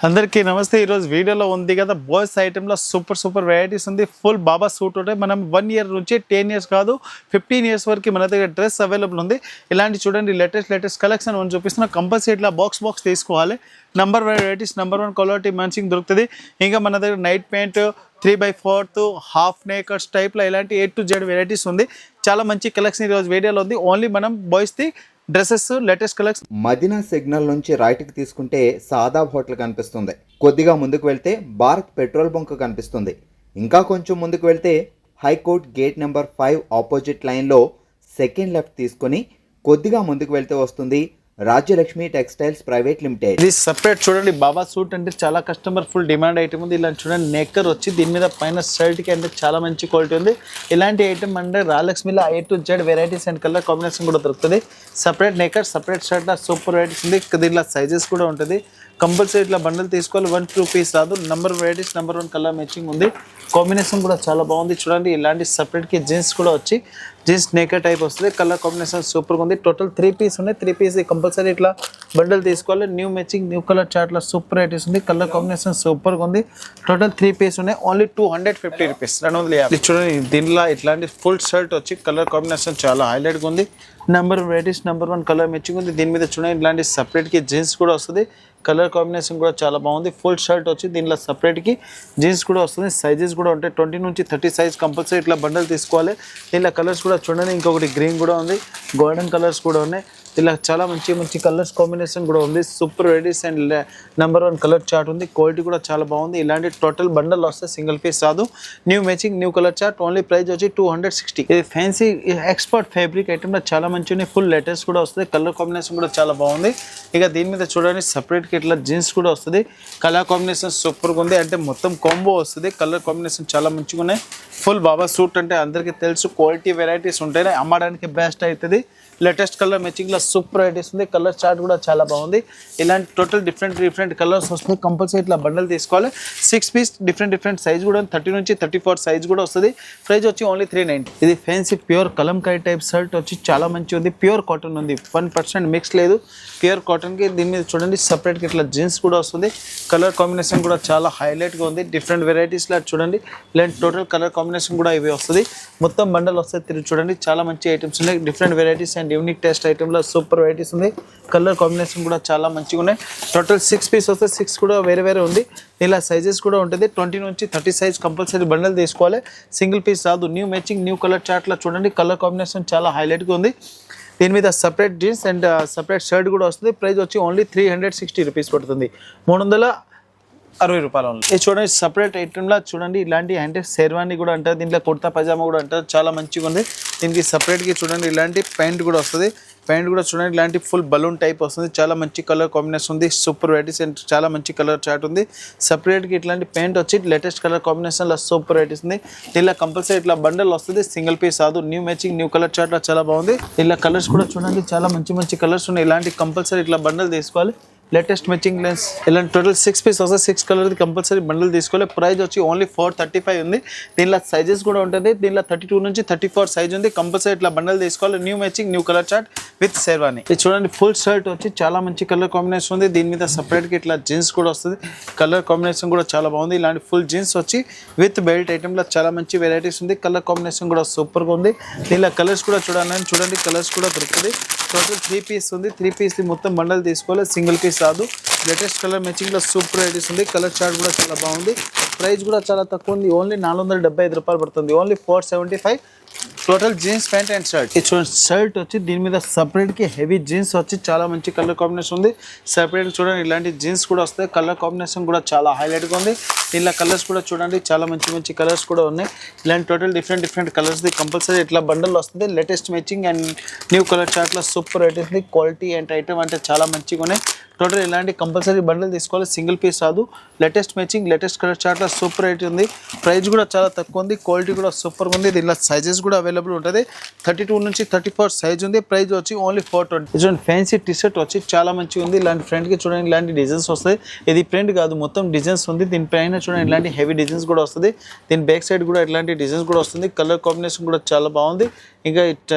అందరికీ నమస్తే. ఈరోజు వీడియోలో ఉంది కదా బాయ్స్ ఐటెంలో సూపర్ వెరైటీస్ ఉంది. ఫుల్ బాబా సూట్ ఉంటాయి. మనం 1 ఇయర్ నుంచి 10 ఇయర్స్ కాదు 15 ఇయర్స్ వరకు మన దగ్గర డ్రెస్ అవైలబుల్ ఉంది. ఇలాంటి చూడండి లేటెస్ట్ కలెక్షన్ అని చూపిస్తున్నా. కంపల్సరీ ఇట్లా బాక్స్ తీసుకోవాలి. నంబర్ వెరైటీస్ నంబర్ 1 క్వాలిటీ మంచిగా దొరుకుతుంది. ఇంకా మన దగ్గర నైట్ ప్యాంట్ 3/4 హాఫ్ నేకర్స్ టైప్లో ఇలాంటి A to Z వెరైటీస్ ఉంది. చాలా మంచి కలెక్షన్ ఈరోజు వీడియోలో ఉంది. ఓన్లీ మనం బాయ్స్ది dresses latest collection. Madina signal నుంచి రైట్కి తీసుకుంటే సాదాబ్ హోటల్ కనిపిస్తుంది. కొద్దిగా ముందుకు వెళ్తే భారత్ పెట్రోల్ బంక్ కనిపిస్తుంది. ఇంకా కొంచెం ముందుకు వెళ్తే హైకోర్ట్ గేట్ నెంబర్ 5 ఆపోజిట్ లైన్లో సెకండ్ లెఫ్ట్ తీసుకొని కొద్దిగా ముందుకు వెళ్తే వస్తుంది రాజ్యలక్ష్మి టెక్స్టైల్స్ ప్రైవేట్ లిమిటెడ్. ఇది సపరేట్ చూడండి. బాబా సూట్ అంటే చాలా కస్టమర్ ఫుల్ డిమాండ్ ఐటమ్ ఉంది. ఇలా చూడండి నెక్కర్ వచ్చి దీని మీద పైన షర్ట్కి అంటే చాలా మంచి క్వాలిటీ ఉంది. ఇలాంటి ఐటమ్ అంటే రాజలక్ష్మిలో A to Z varieties and colour combination కూడా దొరుకుతుంది. Separate knicker separate shirt super varieties ఉంది. దీనిలో సైజెస్ కూడా ఉంటుంది. కంపల్సరీ ఇట్లా బండల్ తీసుకోవాలి. 1 రూపీస్ రాదు. Number varieties number 1 colour matching ఉంది. కాంబినేషన్ కూడా చాలా బాగుంది. చూడండి ఇలాంటి సపరేట్కి జీన్స్ కూడా వచ్చి జీన్స్ నేకర్ టైప్ వస్తుంది. కలర్ కాంబినేషన్ సూపర్గా ఉంది. టోటల్ 3 పీస్ ఉన్నాయి. 3 పీస్ కంపల్సరీ ఇట్లా బండల్ తీసుకోవాలి. న్యూ మ్యాచింగ్ న్యూ కలర్ చార్ట్లో సూపర్ వెరైటీస్ ఉంది. కలర్ కాంబినేషన్ సూపర్గా ఉంది. టోటల్ 3 పీస్ ఉన్నాయి. Only 250 rupees 250. చూడండి దీనిలో ఇట్లాంటి ఫుల్ షర్ట్ వచ్చి కలర్ కాంబినేషన్ చాలా హైలైట్గా ఉంది. Number varieties number 1 colour matching ఉంది. దీని మీద చూడండి ఇలాంటి సపరేట్కి జీన్స్ కూడా వస్తుంది. కలర్ కాంబినేషన్ కూడా చాలా బాగుంది. ఫుల్ షర్ట్ వచ్చి దీనిలో సపరేట్కి జీన్స్ కూడా వస్తుంది. సైజెస్ కూడా ఉంటాయి. 20 నుంచి 30 సైజ్ కంపల్సరీ ఇట్లా బండల్ తీసుకోవాలి. దీనిలో కలర్స్ కూడా చూడండి. ఇంకొకటి గ్రీన్ కూడా ఉంది. గోల్డెన్ కలర్స్ కూడా ఉన్నాయి. ఇలా చాలా మంచి కలర్స్ కాంబినేషన్ కూడా ఉంది. Super varieties and number 1 colour chart ఉంది. క్వాలిటీ కూడా చాలా బాగుంది. ఇలాంటి టోటల్ బండల్ వస్తే సింగిల్ పీస్ రాదు. New matching new colour chart. Only price వచ్చి 260. ఇది ఫ్యాన్సీ ఎక్స్పర్ట్ ఫ్యాబ్రిక్ ఐటమ్లో చాలా మంచి ఉన్నాయి. ఫుల్ లేటెస్ట్ కూడా వస్తుంది. కలర్ కాంబినేషన్ కూడా చాలా బాగుంది. ఇక దీని మీద చూడండి సపరేట్గా ఇట్లా జీన్స్ కూడా వస్తుంది. కలర్ కాంబినేషన్ సూపర్గా ఉంది. అంటే మొత్తం కాంబో వస్తుంది. కలర్ కాంబినేషన్ చాలా మంచిగా ఉన్నాయి. ఫుల్ బాబా సూట్ అంటే అందరికీ తెలుసు. క్వాలిటీ వెరైటీస్ ఉంటాయి. అమ్మడానికి బెస్ట్ అవుతుంది. లేటెస్ట్ కలర్ మ్యాచింగ్లో సూపర్ వెరైటీస్ ఉంది. కలర్ చార్ట్ కూడా చాలా బాగుంది. ఇలాంటి టోటల్ డిఫరెంట్ కలర్స్ వస్తాయి. కంపల్సరీ ఇట్లా బండల్ తీసుకోవాలి. 6 పీస్ డిఫరెంట్ సైజ్ కూడా 30 నుంచి 34 సైజ్ కూడా వస్తుంది. ప్రైస్ వచ్చి ఓన్లీ 390. ఇది fancy pure Kalamkari type shirt వచ్చి చాలా మంచి ఉంది. ప్యూర్ కాటన్ ఉంది. 1% మిక్స్ లేదు. ప్యూర్ కాటన్కి దీని మీద చూడండి సపరేట్గా ఇట్లా జీన్స్ కూడా వస్తుంది. కలర్ కాంబినేషన్ కూడా చాలా హైలైట్గా ఉంది. డిఫరెంట్ వెరైటీస్లో చూడండి ఇలాంటి టోటల్ కలర్ కాంబినేషన్ కూడా ఇవి వస్తుంది. మొత్తం బండల్ వస్తాయి. తిరిగి చూడండి చాలా మంచి ఐటమ్స్ ఉన్నాయి. Different varieties and unique taste ఐటెంలో సూపర్ వెరైటీస్ ఉంది. కలర్ కాంబినేషన్ కూడా చాలా మంచిగా ఉన్నాయి. టోటల్ 6 పీస్ వస్తే 6 కూడా వేరే ఉంది. ఇలా సైజెస్ కూడా ఉంటుంది. 20 నుంచి 30 సైజ్ కంపల్సరీ బండల్ తీసుకోవాలి. సింగిల్ పీస్ రాదు. న్యూ మ్యాచింగ్ న్యూ కలర్ చార్ట్లో చూడండి కలర్ కాంబినేషన్ చాలా హైలైట్గా ఉంది. దీని మీద separate jeans and separate shirt కూడా వస్తుంది. ప్రైస్ వచ్చి ఓన్లీ 360 రూపీస్ పడుతుంది. 360 రూపాయలు ఓన్లీ. ఇది చూడండి సపరేట్ ఐటెంలో చూడండి ఇలాంటి అంటే శేర్వాణి కూడా అంటారు. దీంట్లో కుర్తా పజామా కూడా అంటారు. చాలా మంచిగా ఉంది. దీనికి సపరేట్గా చూడండి ఇలాంటి ప్యాంట్ కూడా వస్తుంది. ప్యాంట్ కూడా చూడండి ఇలాంటి ఫుల్ బలూన్ టైప్ వస్తుంది. చాలా మంచి కలర్ కాంబినేషన్ ఉంది. సూపర్ వెరైటీస్ అండ్ చాలా మంచి కలర్ చార్ట్ ఉంది. సపరేట్గా ఇట్లాంటి ప్యాంట్ వచ్చి లేటెస్ట్ కలర్ కాంబినేషన్లో సూపర్ వెరైటీస్ ఉంది. ఇలా కంపల్సరీ ఇట్లా బండల్ వస్తుంది. సింగిల్ పీస్ రాదు. న్యూ మ్యాచింగ్ న్యూ కలర్ చార్ట్లో చాలా బాగుంది. ఇలా కలర్స్ కూడా చూడండి చాలా మంచి కలర్స్ ఉన్నాయి. ఇలాంటి కంపల్సరీ ఇట్లా బండల్ తీసుకోవాలి. లేటెస్ట్ మ్యాచింగ్ లెన్స్ ఇలాంటి టోటల్ 6 పీస్ వస్తే 6 కలర్ది కంపల్సరీ బండల్ తీసుకోవాలి. ప్రైస్ వచ్చి ఓన్లీ 435 ఉంది. దీనిలో సైజెస్ కూడా ఉంటుంది. దీనిలో 32 నుంచి 34 సైజ్ ఉంది. కంపల్సరీ ఇట్లా బండల్ తీసుకోవాలి. New matching new colour chart with sherwani. ఇది చూడండి ఫుల్ షర్ట్ వచ్చి చాలా మంచి కలర్ కాంబినేషన్ ఉంది. దీని మీద సపరేట్గా ఇట్లా జీన్స్ కూడా వస్తుంది. కలర్ కాంబినేషన్ కూడా చాలా బాగుంది. ఇలాంటి ఫుల్ జీన్స్ వచ్చి విత్ బెల్ట్ ఐటెంలో చాలా మంచి వెరైటీస్ ఉంది. కలర్ కాంబినేషన్ కూడా సూపర్గా ఉంది. దీనిలో కలర్స్ కూడా చూడండి కలర్స్ కూడా దొరుకుతుంది. టోటల్ 3 పీస్ ఉంది. 3 పీస్ మొత్తం బండల్ తీసుకోవాలి. సింగిల్ పీస్ రాదు. లేటెస్ట్ కలర్ మ్యాచింగ్లో సూపర్ వెరైటీస్ ఉంది. కలర్ చార్ట్ కూడా చాలా బాగుంది. ప్రైస్ కూడా చాలా తక్కువ ఉంది. ఓన్లీ 475 రూపాయలు పడుతుంది. Only 475. Total jeans pant and shirt. ఈ చూడండి షర్ట్ వచ్చి దీని మీద సపరేట్కి హెవీ జీన్స్ వచ్చి చాలా మంచి కలర్ కాంబినేషన్ ఉంది. సపరేట్ చూడండి ఇలాంటి జీన్స్ కూడా వస్తాయి. కలర్ కాంబినేషన్ కూడా చాలా హైలైట్గా ఉంది. ఇలా కలర్స్ కూడా చూడండి చాలా మంచి కలర్స్ కూడా ఉన్నాయి. ఇలాంటి టోటల్ డిఫరెంట్ కలర్స్ది కంపల్సరీ ఇట్లా బండల్ వస్తుంది. Latest matching and new colour చార్ట్లో super varieties quality and item అంటే చాలా మంచిగా ఉన్నాయి. టోటల్ ఇలాంటి కంపల్సరీ బండల్ తీసుకోవాలి. సింగిల్ పీస్ రాదు. లేటెస్ట్ మ్యాచింగ్ లేటెస్ట్ కలర్ చార్ట్లో సూపర్ రేట్ ఉంది. ప్రైస్ కూడా చాలా తక్కువ ఉంది. క్వాలిటీ కూడా సూపర్గా ఉంది. దీనిలో సైజెస్ కూడా అవైలబుల్ ఉంటుంది. 32 నుంచి 34 సైజ్ ఉంది. ప్రైస్ వచ్చి ఓన్లీ 420. చూడండి ఫ్యాన్సీ టీ షర్ట్ వచ్చి చాలా మంచిగా ఉంది. ఇలాంటి ఫ్రంట్కి చూడండి ఇలాంటి డిజైన్స్ వస్తాయి. ఇది ప్రింట్ కాదు మొత్తం డిజైన్స్ ఉంది. దీనిపైన చూడండి ఇలాంటి హెవీ డిజైన్స్ కూడా వస్తుంది. దీని బ్యాక్ సైడ్ కూడా ఇలాంటి డిజైన్స్ కూడా వస్తుంది. కలర్ కాంబినేషన్ కూడా చాలా బాగుంది. ఇంకా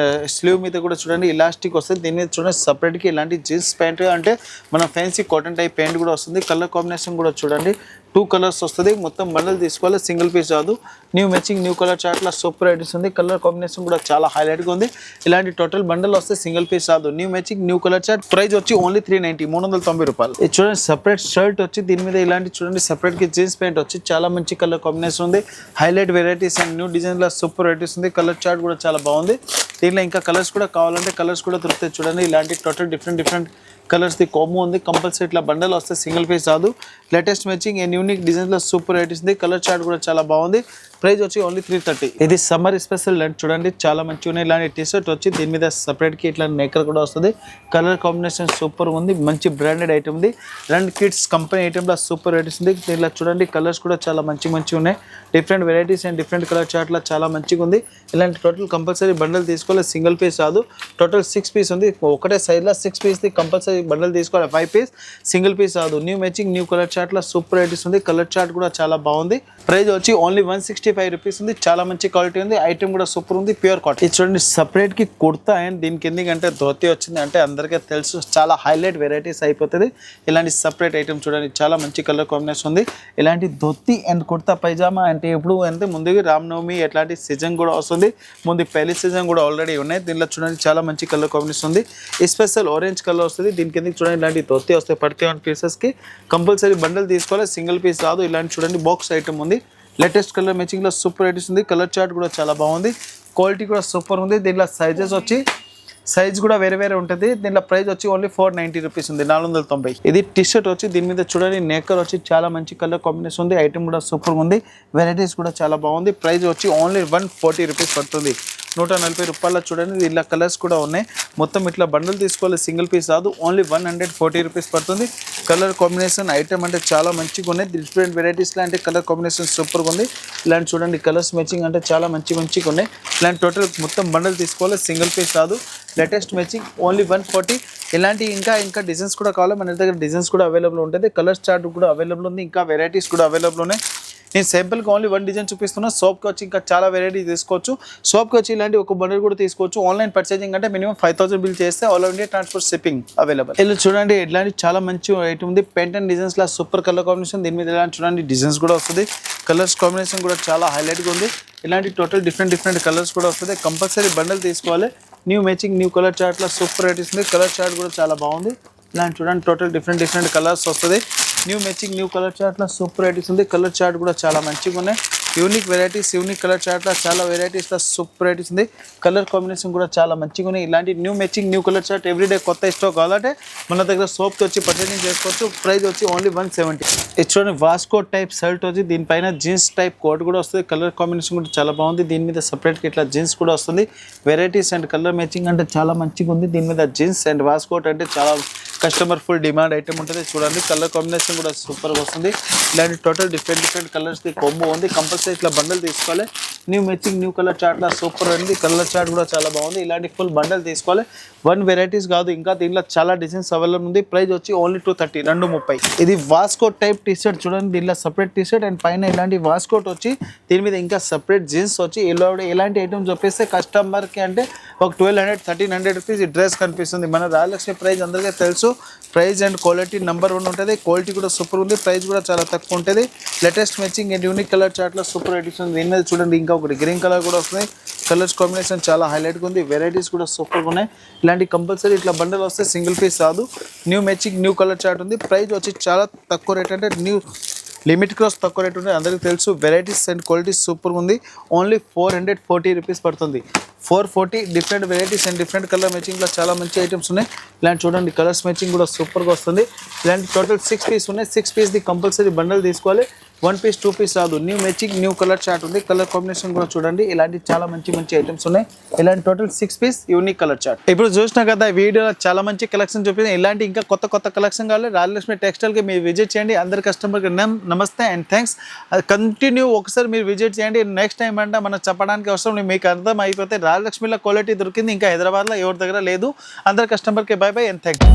స్లీవ్ మీద కూడా చూడండి ఇలాస్టిక్ వస్తుంది. దీని మీద చూడండి సపరేట్గా ఇలాంటి జీన్స్ ప్యాంట్ అంటే మన ఫ్యాన్సీ కాటన్ టైప్ ప్యాంట్ కూడా వస్తుంది. కలర్ కాంబినేషన్ కూడా చూడండి 2 కలర్స్ వస్తుంది. మొత్తం బండల్ తీసుకోవాలి, సింగిల్ పీస్ కాదు. న్యూ మ్యాచింగ్ న్యూ కలర్ చార్ట్లో సూపర్ ఐటమ్స్ ఉంది. కలర్ కాంబినేషన్ కూడా చాలా హైలైట్గా ఉంది. ఇలాంటి టోటల్ బండల్ వస్తే సింగిల్ పీస్ కాదు. New matching new colour chart price వచ్చి ఓన్లీ 390 390 రూపాయలు. ఇది చూడండి సపరేట్ షర్ట్ వచ్చి దీని మీద ఇలాంటి చూడండి సపరేట్గా జీన్స్ ప్యాంట్ వచ్చి చాలా మంచి కలర్ కాంబినేషన్ ఉంది. హైలైట్ వెరైటీస్ అండ్ న్యూ డిజైన్లో సూపర్ వెరైటీస్ ఉంది. కలర్ చార్ట్ కూడా చాలా బాగుంది. దీంట్లో ఇంకా కలర్స్ కూడా కావాలంటే కలర్స్ కూడా దొరుకుతాయి. చూడండి ఇలాంటి total different colours the combo ఉంది. కంపల్సరీ ఇట్లా బండల్ వస్తే సింగిల్ పీస్ కాదు. లేటెస్ట్ మ్యాచింగ్ అండ్ యూనిక్ డిజైన్లో సూపర్ వెరైటీస్ ఉంది. కలర్ చార్ట్ కూడా చాలా బాగుంది. ప్రైస్ వచ్చి ఓన్లీ 330. ఇది సమ్మర్ స్పెషల్ లెంత్ చూడండి చాలా మంచిగా ఉన్నాయి. ఇలాంటి టీ షర్ట్ వచ్చి దీని మీద సపరేట్కి ఇట్లా నెక్కర్ కూడా వస్తుంది. కలర్ కాంబినేషన్ సూపర్ ఉంది. మంచి బ్రాండెడ్ ఐటమ్ ఉంది. ఇలాంటి కిడ్స్ కంపెనీ ఐటమ్లో సూపర్ వెరైటీస్ ఉంది. దీనిలో చూడండి కలర్స్ కూడా చాలా మంచిగా ఉన్నాయి. Different varieties and different colour చార్ట్లో చాలా మంచిగా ఉంది. ఇలాంటి టోటల్ కంపల్సరీ బండల్ తీసుకోవాలి, సింగిల్ పీస్ కాదు. టోటల్ 6 పీస్ ఉంది. ఒకటే సైడ్లో 6 పీస్ది కంపల్సరీ బండల్ తీసుకోవాలి. 5 పీస్ సింగిల్ పీస్ కాదు. న్యూ మ్యాచింగ్ న్యూ కలర్ చార్ట్లో సూపర్ వెరైటీస్ ఉంది. కలర్ చార్ట్ కూడా చాలా బాగుంది. ప్రైస్ వచ్చి ఓన్లీ 165 రూపీస్ ఉంది. చాలా మంచి క్వాలిటీ ఉంది. ఐటమ్ కూడా సూపర్ ఉంది. Pure cotton. ఇది చూడండి సపరేట్కి కుర్తా అండ్ దీనికి ఎందుకంటే ధోతి వచ్చింది అంటే అందరికీ తెలుసు చాలా హైలైట్ వెరైటీస్ అయిపోతుంది. ఇలాంటి సపరేట్ ఐటమ్ చూడండి చాలా మంచి కలర్ కాంబినేషన్ ఉంది. ఇలాంటి ధోతి అండ్ కుర్తా పైజామా అంటే ఎప్పుడు అంటే ముందుగా రామనవమి ఎట్లాంటి సీజన్ కూడా వస్తుంది. ముందు పెళ్లి సీజన్ కూడా ఆల్రెడీ ఉన్నాయి. దీనిలో చూడండి చాలా మంచి కలర్ కాంబినేషన్ ఉంది. స్పెషల్ ఆరెంజ్ కలర్ వస్తుంది. దీనికి ఎందుకు చూడండి ఇలాంటి ధోతి వస్తాయి 31 పీసెస్కి. కంపల్సరీ బండల్ తీసుకోవాలి, సింగిల్ పీస్ కాదు. ఇలాంటి చూడండి బాక్స్ ఐటమ్ ఉంది. లేటెస్ట్ కలర్ మ్యాచింగ్లో సూపర్ వెరైటీస్ ఉంది. కలర్ చార్ట్ కూడా చాలా బాగుంది. క్వాలిటీ కూడా సూపర్ ఉంది. దీంట్లో సైజెస్ వచ్చి సైజ్ కూడా వేరే ఉంటుంది. దీంట్లో ప్రైస్ వచ్చి ఓన్లీ 490 రూపీస్ ఉంది. 490. ఇది టీ షర్ట్ వచ్చి దీని మీద చూడండి నెక్కర్ వచ్చి చాలా మంచి కలర్ కాంబినేషన్ ఉంది. ఐటమ్ కూడా సూపర్ ఉంది. వెరైటీస్ కూడా చాలా బాగుంది. ప్రైస్ వచ్చి ఓన్లీ 140 రూపీస్ పడుతుంది. 140 రూపాయల చూడండి ఇలా కలర్స్ కూడా ఉన్నాయి. మొత్తం ఇట్లా బండల్ తీసుకోవాలి, సింగిల్ పీస్ కాదు. ఓన్లీ 140 రూపీస్ పడుతుంది. కలర్ కాంబినేషన్ ఐటమ్ అంటే చాలా మంచిగా ఉన్నాయి. డిఫరెంట్ వెరైటీస్లో అంటే కలర్ కాంబినేషన్ సూపర్గా ఉంది. ఇలాంటి చూడండి కలర్స్ మ్యాచింగ్ అంటే చాలా మంచిగా ఉన్నాయి. ఇలాంటి టోటల్ మొత్తం బండల్ తీసుకోవాలి, సింగిల్ పీస్ కాదు. Latest matching only 140. ఇలాంటి ఇంకా డిజైన్స్ కూడా కావాలి. మన దగ్గర డిజైన్స్ కూడా అవైలబుల్ ఉంటుంది. కలర్ చార్ట్ కూడా అవైలబుల్ ఉంది. ఇంకా వెరైటీస్ కూడా అవైలబుల్ ఉన్నాయి. నేను సింపుల్గా ఓన్లీ 1 డిజైన్ చూపిస్తున్నా. షాప్కి వచ్చి ఇంకా చాలా వెరైటీ తీసుకోవచ్చు. షాప్కి వచ్చి ఇలాంటి ఒక బండల్ కూడా తీసుకోవచ్చు. ఆన్లైన్ పర్చేజింగ్ అంటే మినిమం 5000 బిల్ చేస్తే all India transport shipping available. ఇలా చూడండి ఇలాంటి చాలా మంచి ఐటమ్ ఉంది. పెయింట్ అండ్ డిజైన్స్లో సూపర్ కలర్ కాంబినేషన్. దీని మీద ఇలాంటి చూడండి డిజైన్స్ కూడా వస్తుంది. కలర్స్ కాంబినేషన్ కూడా చాలా హైలైట్గా ఉంది. ఇలాంటి టోటల్ డిఫరెంట్ కలర్స్ కూడా వస్తుంది. కంపల్సరీ బండల్ తీసుకోవాలి. న్యూ మ్యాచింగ్ న్యూ కలర్ చార్ట్లో సూపర్ వెరైటీస్ ఉంది. కలర్ చార్ట్ కూడా చాలా బాగుంది. ఇలాంటి చూడండి టోటల్ డిఫరెంట్ కలర్స్ వస్తుంది. న్యూ మ్యాచింగ్ న్యూ కలర్ చార్ట్లో సూపర్ వెరైటీస్ ఉంది. కలర్ చార్ట్ కూడా చాలా మంచిగా ఉన్నాయి. యూనిక్ వెరైటీస్ యూనిక్ కలర్ చార్ట్లో చాలా వెరైటీస్లో సూపర్ వెరైటీస్ ఉంది. కలర్ కాంబినేషన్ కూడా చాలా మంచిగా ఉన్నాయి. ఇలాంటి new matching new colour chart everyday కొత్త స్టాక్ కావాలంటే మన దగ్గర షాప్కి వచ్చి పర్చేసింగ్ చేసుకోవచ్చు. ప్రైస్ వచ్చి ఓన్లీ 170. ఇది చూడండి వాస్కోట్ టైప్ షర్ట్ వచ్చి దీనిపైన జీన్స్ టైప్ కోట్ కూడా వస్తుంది. కలర్ కాంబినేషన్ కూడా చాలా బాగుంది. దీని మీద సపరేట్గా ఇట్లా జీన్స్ కూడా వస్తుంది. వెరైటీస్ అండ్ కలర్ మ్యాచింగ్ అంటే చాలా మంచిగా ఉంది. దీని మీద జీన్స్ అండ్ వాస్కోట్ అంటే చాలా కస్టమర్ ఫుల్ డిమాండ్ ఐటమ్ ఉంటుంది. చూడండి కలర్ కాంబినేషన్ కూడా సూపర్గా వస్తుంది. ఇలాంటి టోటల్ డిఫరెంట్ కలర్స్ది కాంబో ఉంది. కంపల్సరీ ఇట్లా బండల్ తీసుకోవాలి. న్యూ మ్యాచింగ్ న్యూ కలర్ చార్ట్లో సూపర్ ఉంది. కలర్ చార్ట్ కూడా చాలా బాగుంది. ఇలాంటి ఫుల్ బండల్ తీసుకోవాలి. 1 వెరైటీస్ కాదు ఇంకా దీంట్లో చాలా డిజైన్స్ అవైలబుల్ ఉంది. ప్రైస్ వచ్చి ఓన్లీ 230 230. ఇది వాస్కోట్ టైప్ టీ షర్ట్ చూడండి. దీంట్లో సపరేట్ టీ షర్ట్ అండ్ పైన ఇలాంటి వాస్కోట్ వచ్చి దీని మీద ఇంకా సపరేట్ జీన్స్ వచ్చి ఇలాంటి ఐటమ్స్ చెప్పేస్తే కస్టమర్కి అంటే ఒక 1200 1300 రూపీస్ ఈ డ్రెస్ కనిపిస్తుంది. మన రాయలక్ష్మి ప్రైస్ అందరికీ తెలుసు. ప్రైస్ అండ్ క్వాలిటీ నెంబర్ 1 ఉంటుంది. క్వాలిటీ కూడా సూపర్ ఉంది. ప్రైస్ కూడా చాలా తక్కువ ఉంటుంది. Latest matching and unique colour చార్ట్లో సూపర్ ఎడిషన్. దీని మీద చూడండి ఇంకా ఒకటి గ్రీన్ కలర్ కూడా వస్తుంది. కలర్స్ కాంబినేషన్ చాలా హైలైట్గా ఉంది. వెరైటీస్ కూడా సూపర్గా ఉన్నాయి. ఇలాంటి కంపల్సరీ ఇట్లా బండల్ వస్తే సింగిల్ పీస్ కాదు. New matching new colour chart ఉంది. ప్రైస్ వచ్చి చాలా తక్కువ రేట్ అంటే న్యూ లిమిట్ క్రాస్ తక్కువ రేట్ ఉంది. అందరికీ తెలుసు. వెరైటీస్ అండ్ క్వాలిటీస్ సూపర్గా ఉంది. ఓన్లీ 440 రూపీస్ పడుతుంది. 440 different varieties and different colour మ్యాచింగ్లో చాలా మంచి ఐటమ్స్ ఉన్నాయి. ఇలాంటి చూడండి కలర్స్ మ్యాచింగ్ కూడా సూపర్గా వస్తుంది. ఇలాంటి టోటల్ 6 పీస్ ఉన్నాయి. 6 పీస్ది కంపల్సరీ బండల్ తీసుకోవాలి. 1 పీస్ 2 పీస్ రాదు. New matching new colour chart ఉంది. కలర్ కాంబినేషన్ కూడా చూడండి. ఇలాంటి చాలా మంచి ఐటమ్స్ ఉన్నాయి. ఇలాంటి total 6 piece unique colour chart. ఇప్పుడు చూసినా కదా వీడియోలో చాలా మంచి కలెక్షన్ చూపించాను. ఇలాంటి ఇంకా కొత్త కలెక్షన్ కావాలి రాయలక్ష్మి టెక్స్టైల్కి మీరు విజిట్ చేయండి. అందరి కస్టమర్కి నమస్తే అండ్ థ్యాంక్స్. కంటిన్యూ ఒకసారి మీరు విజిట్ చేయండి. నెక్స్ట్ టైం అంటే మనం చెప్పడానికి అవసరం మీకు అర్థం అయిపోతే రాయలక్ష్మిలో క్వాలిటీ దొరికింది ఇంకా హైదరాబాద్లో ఎవరి దగ్గర లేదు. అందరి కస్టమర్కి బై అండ్ థ్యాంక్ యూ.